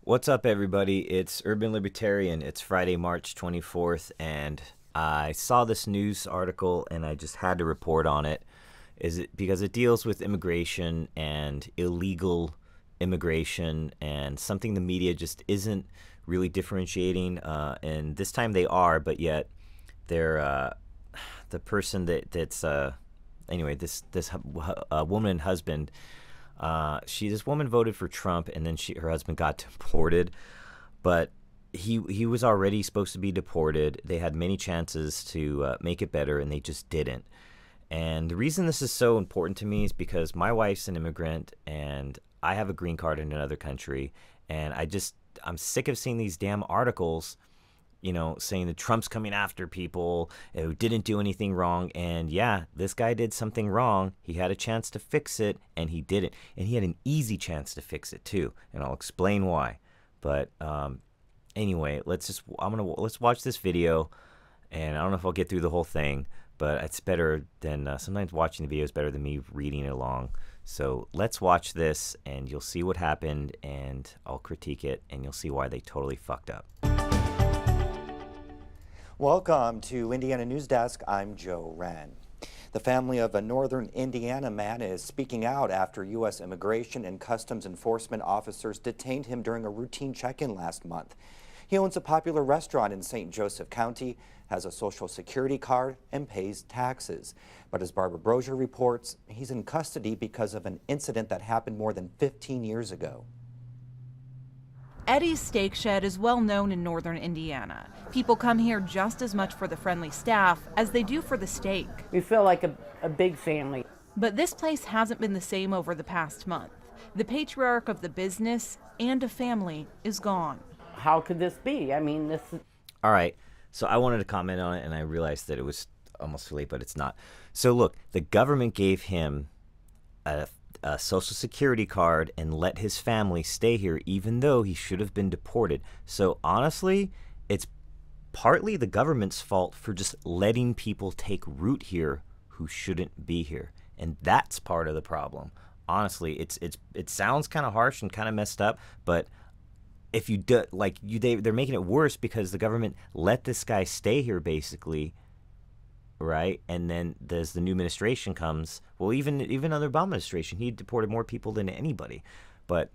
What's up, everybody? It's Urban Libertarian. It's Friday, March 24th, and I saw this news article and I just had to report on it. Is it because it deals with immigration and illegal immigration and something the media just isn't really differentiating. And this time they are, but yet they're the person that's anyway. This woman and husband. This woman voted for Trump, and then her husband got deported, but he was already supposed to be deported. They had many chances to make it better, and they just didn't. And the reason this is so important to me is because my wife's an immigrant, and I have a green card in another country, and I'm sick of seeing these damn articles, saying that Trump's coming after people who didn't do anything wrong. And yeah, this guy did something wrong. He had a chance to fix it, and he didn't. And he had an easy chance to fix it too, and I'll explain why. But anyway, let's watch this video. And I don't know if I'll get through the whole thing, but it's better than sometimes watching the video is better than me reading it along. So let's watch this, and you'll see what happened, and I'll critique it, and you'll see why they totally fucked up. Welcome to Indiana News Desk. I'm Joe Wren. The family of a northern Indiana man is speaking out after U.S. Immigration and Customs Enforcement officers detained him during a routine check-in last month. He owns a popular restaurant in St. Joseph County, has a Social Security card, and pays taxes. But as Barbara Brozier reports, he's in custody because of an incident that happened more than 15 years ago. Eddie's Steak Shed is well known in northern Indiana. People come here just as much for the friendly staff as they do for the steak. We feel like a big family. But this place hasn't been the same over the past month. The patriarch of the business and a family is gone. How could this be? I mean, this is... All right, so I wanted to comment on it, and I realized that it was almost too late, but it's not. So look, the government gave him a Social Security card and let his family stay here, even though he should have been deported. So honestly, it's partly the government's fault for just letting people take root here who shouldn't be here, and that's part of the problem. Honestly, it sounds kind of harsh and kind of messed up, but if you do, they're making it worse because the government let this guy stay here basically, right? And then as the new administration comes, well, even under Obama administration, he deported more people than anybody, but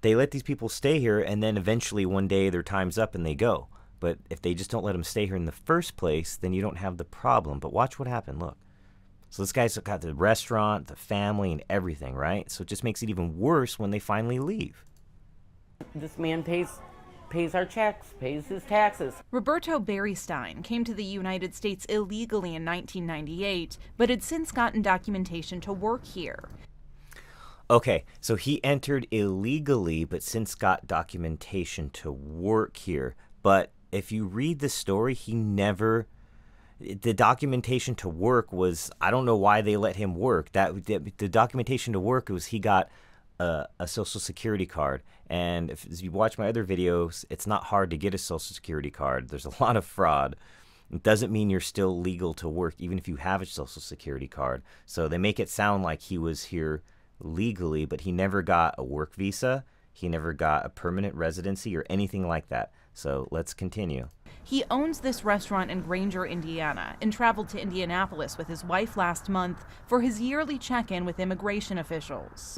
they let these people stay here, and then eventually one day their time's up and they go. But if they just don't let them stay here in the first place, then you don't have the problem. But watch what happened. Look. So this guy's got the restaurant, the family, and everything, right? So it just makes it even worse when they finally leave. This man pays our checks, pays his taxes. Roberto Berrystein came to the United States illegally in 1998, but had since gotten documentation to work here. Okay, so he entered illegally, but since got documentation to work here. But if you read the story, the documentation to work was, I don't know why they let him work. The documentation to work was he got a Social Security card. And if you watch my other videos, it's not hard to get a Social Security card. There's a lot of fraud. It doesn't mean you're still legal to work, even if you have a Social Security card. So they make it sound like he was here legally, but he never got a work visa. He never got a permanent residency or anything like that. So let's continue. He owns this restaurant in Granger, Indiana, and traveled to Indianapolis with his wife last month for his yearly check-in with immigration officials.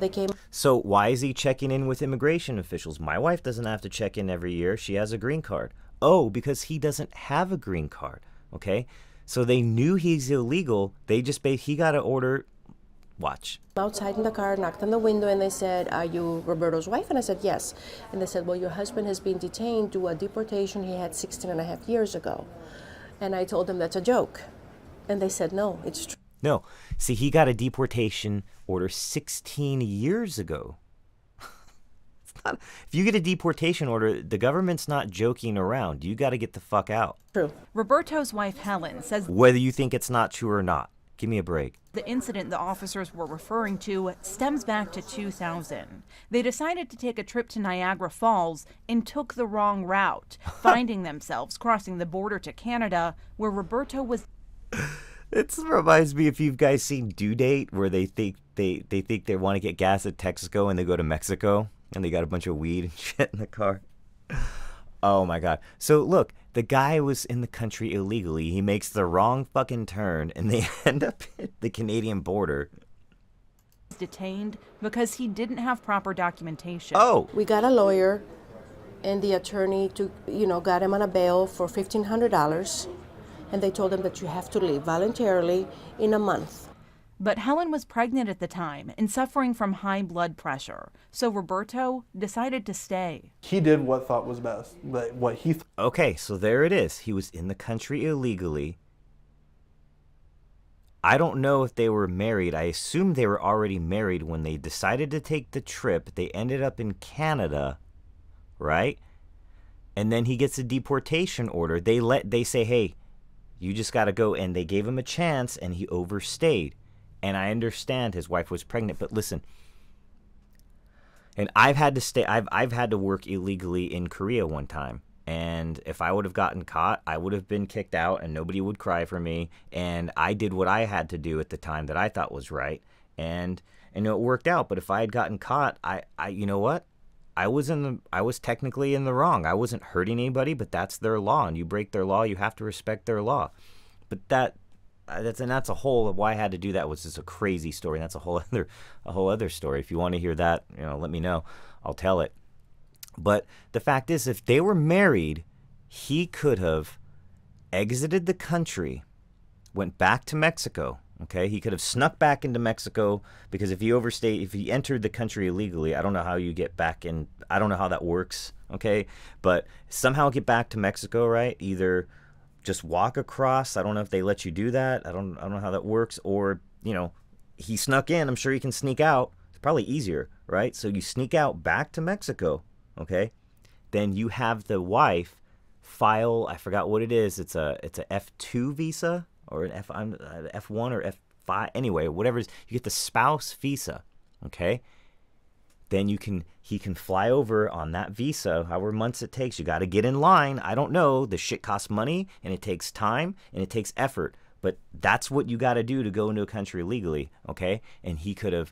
So why is he checking in with immigration officials? My wife doesn't have to check in every year. She has a green card. Oh, because he doesn't have a green card. Okay? So they knew he's illegal. He got to order. Watch. Outside in the car, knocked on the window, and they said, "Are you Roberto's wife?" And I said, "Yes." And they said, "Well, your husband has been detained due to a deportation he had 16 and a half years ago." And I told them that's a joke. And they said, "No, it's true." No. See, he got a deportation order 16 years ago. If you get a deportation order, the government's not joking around. You got to get the fuck out. True. Roberto's wife, Helen, says whether you think it's not true or not. Give me a break. The incident the officers were referring to stems back to 2000. They decided to take a trip to Niagara Falls and took the wrong route, finding themselves crossing the border to Canada, where Roberto was. It reminds me if you guys seen Due Date, where they think they want to get gas at Texaco and they go to Mexico. And they got a bunch of weed and shit in the car. Oh my God. So look, the guy was in the country illegally. He makes the wrong fucking turn and they end up at the Canadian border. Detained because he didn't have proper documentation. Oh, We got a lawyer, and the attorney got him on a bail for $1,500, and they told him that you have to leave voluntarily in a month. But Helen was pregnant at the time and suffering from high blood pressure, so Roberto decided to stay. He did what thought was best, what he okay, so there it is. He was in the country illegally. I don't know if they were married. I assume they were already married when they decided to take the trip. They ended up in Canada, right? And then he gets a deportation order. They say, hey, you just got to go. And they gave him a chance, and he overstayed. And I understand his wife was pregnant, but listen. And I've had to work illegally in Korea one time. And if I would have gotten caught, I would have been kicked out and nobody would cry for me. And I did what I had to do at the time that I thought was right. And it worked out. But if I had gotten caught, I you know what? I was technically in the wrong. I wasn't hurting anybody, but that's their law. And you break their law, you have to respect their law. But that's a whole, why I had to do that was just a crazy story. That's a whole other story. If you want to hear that, let me know. I'll tell it. But the fact is, if they were married, he could have exited the country, went back to Mexico. Okay, he could have snuck back into Mexico, because if he entered the country illegally, I don't know how you get back in. I don't know how that works. Okay, but somehow get back to Mexico, right? Either just walk across. I don't know if they let you do that. I don't know how that works. Or he snuck in. I'm sure he can sneak out. It's probably easier, right? So you sneak out back to Mexico. Okay, then you have the wife file. I forgot what it is. It's a F2 visa or an F1 or F5. Anyway, whatever it is, you get the spouse visa. Okay, then he can fly over on that visa. However months it takes, you got to get in line. I don't know. The shit costs money and it takes time and it takes effort. But that's what you got to do to go into a country legally. Okay, and she could have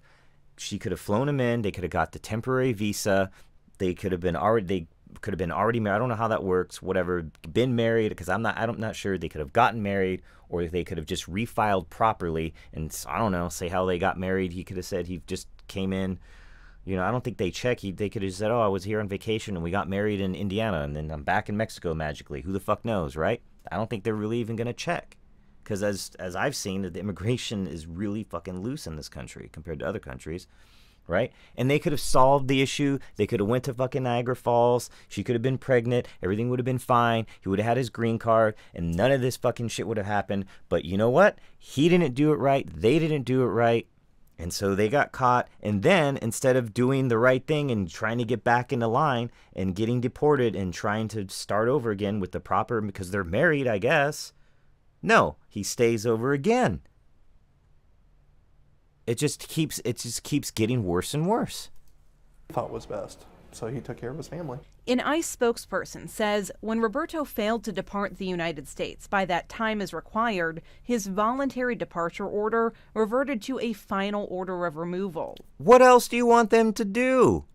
flown him in. They could have got the temporary visa. They could have been already married. I don't know how that works. Whatever, been married, because I'm not sure. They could have gotten married, or they could have just refiled properly. And I don't know, say how they got married. He could have said he just came in. I don't think they check. They could have said, "Oh, I was here on vacation and we got married in Indiana, and then I'm back in Mexico magically." Who the fuck knows, right? I don't think they're really even gonna check, because as I've seen, the immigration is really fucking loose in this country compared to other countries. Right? And they could have solved the issue. They could have went to fucking Niagara Falls. She could have been pregnant. Everything would have been fine. He would have had his green card, and none of this fucking shit would have happened. But you know what? He didn't do it right. They didn't do it right. And so they got caught. And then instead of doing the right thing and trying to get back into line and getting deported and trying to start over again with the proper, because they're married, I guess. No, he stays over again. It just keeps getting worse and worse. thought was best. So he took care of his family. An ICE spokesperson says when Roberto failed to depart the United States by that time as required, his voluntary departure order reverted to a final order of removal. What else do you want them to do?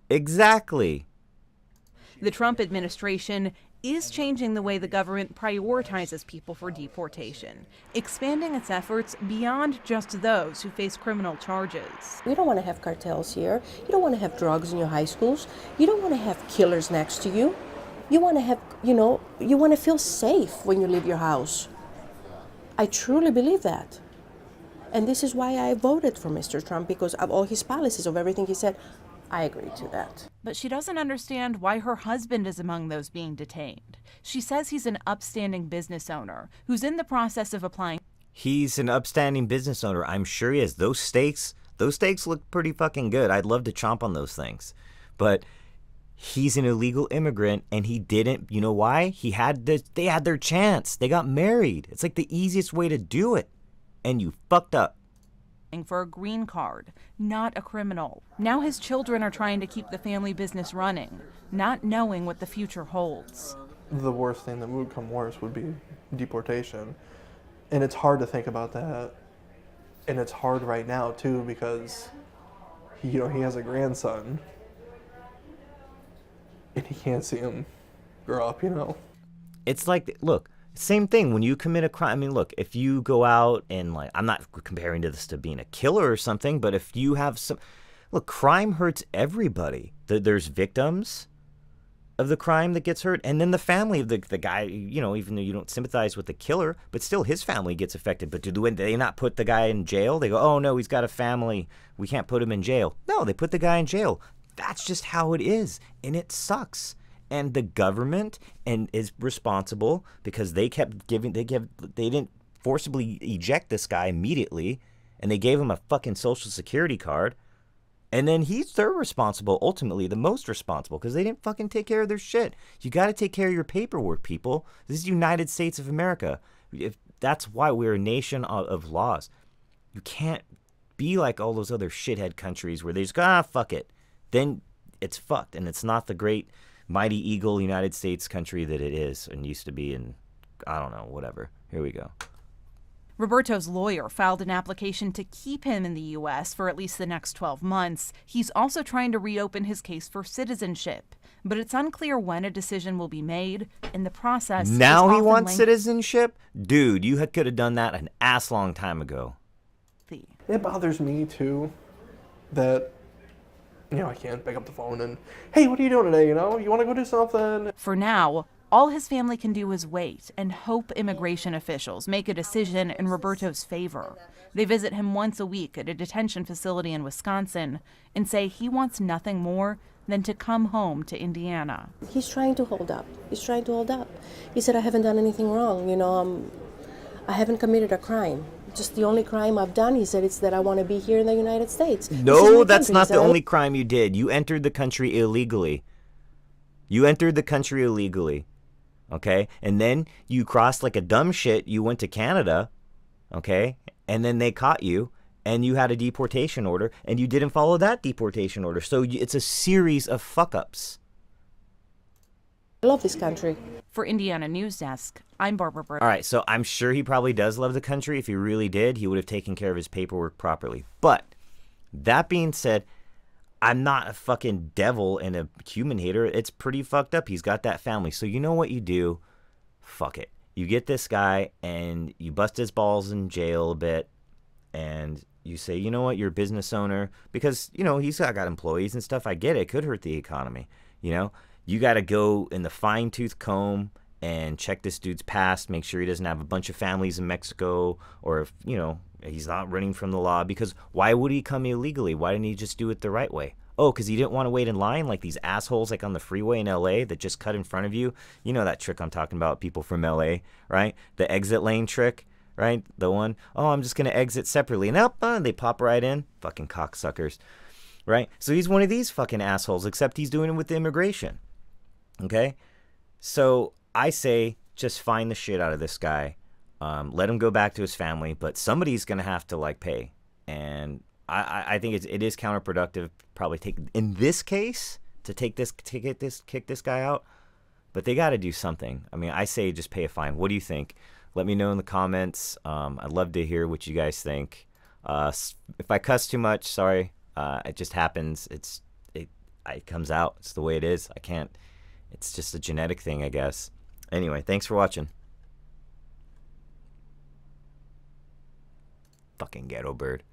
Exactly. The Trump administration is changing the way the government prioritizes people for deportation, expanding its efforts beyond just those who face criminal charges. We don't want to have cartels here. You don't want to have drugs in your high schools. You don't want to have killers next to you. You want to have, you want to feel safe when you leave your house. I truly believe that. And this is why I voted for Mr. Trump, because of all his policies, of everything he said. I agree to that. But she doesn't understand why her husband is among those being detained. She says he's an upstanding business owner who's in the process of applying. He's an upstanding business owner. I'm sure he is. Those steaks look pretty fucking good. I'd love to chomp on those things. But he's an illegal immigrant, and he didn't. You know why? They had their chance. They got married. It's like the easiest way to do it. And you fucked up. For a green card, not a criminal. Now his children are trying to keep the family business running, not knowing what the future holds. The worst thing that would come worse would be deportation. And it's hard to think about that. And it's hard right now, too, because he has a grandson. and he can't see him grow up, you know? It's like, look, same thing when you commit a crime. I mean, look, if you go out and, like, I'm not comparing this to being a killer or something, but if you have some, look, crime hurts everybody. There's victims of the crime that gets hurt, and then the family of the guy, you know, even though you don't sympathize with the killer, but still his family gets affected. But do they not put the guy in jail? They go, oh no, he's got a family, we can't put him in jail. No, they put the guy in jail. That's just how it is, and it sucks. And the government is responsible because they didn't forcibly eject this guy immediately, and they gave him a fucking Social Security card. And then they're responsible, ultimately, the most responsible, because they didn't fucking take care of their shit. You got to take care of your paperwork, people. This is United States of America. That's why we're a nation of laws. You can't be like all those other shithead countries where they just go, fuck it. Then it's fucked, and it's not the great, mighty eagle United States country that it is and used to be, and I don't know, whatever. Here we go. Roberto's lawyer filed an application to keep him in the U.S. for at least the next 12 months. He's also trying to reopen his case for citizenship, but it's unclear when a decision will be made. In the process, now he wants citizenship? Dude, you could have done that an ass long time ago. It bothers me, too, that, you know, I can't pick up the phone and, hey, what are you doing today, you know? You want to go do something? For now, all his family can do is wait and hope immigration officials make a decision in Roberto's favor. They visit him once a week at a detention facility in Wisconsin and say he wants nothing more than to come home to Indiana. He's trying to hold up. He's trying to hold up. He said, I haven't done anything wrong. You know, I haven't committed a crime. Just the only crime I've done, he said, it's that I want to be here in the United States. No, that's not the only crime you did. You entered the country illegally. You entered the country illegally. Okay? And then you crossed like a dumb shit. You went to Canada. Okay? And then they caught you. And you had a deportation order. And you didn't follow that deportation order. So it's a series of fuck-ups. I love this country. For Indiana News Desk, I'm Barbara Burke. All right, so I'm sure he probably does love the country. If he really did, he would have taken care of his paperwork properly. But that being said, I'm not a fucking devil and a human hater. It's pretty fucked up. He's got that family. So you know what you do? Fuck it. You get this guy and you bust his balls in jail a bit. And you say, you know what? You're a business owner. Because, you know, he's got employees and stuff. I get it. It could hurt the economy, you know? You got to go in the fine-tooth comb and check this dude's past, make sure he doesn't have a bunch of families in Mexico, or if, you know, he's not running from the law. Because why would he come illegally? Why didn't he just do it the right way? Oh, because he didn't want to wait in line like these assholes like on the freeway in L.A. that just cut in front of you. You know that trick I'm talking about, people from L.A., right? The exit lane trick, right? The one, oh, I'm just going to exit separately. And up, they pop right in. Fucking cocksuckers, right? So he's one of these fucking assholes, except he's doing it with the immigration. Okay, so I say just find the shit out of this guy, let him go back to his family, but somebody's gonna have to like pay, and I think it is counterproductive probably in this case to kick this guy out, but they got to do something. I mean, I say just pay a fine. What do you think? Let me know in the comments. I'd love to hear what you guys think. If I cuss too much, sorry. It just happens. It comes out. It's the way it is. I can't. It's just a genetic thing, I guess. Anyway, thanks for watching. Fucking ghetto bird.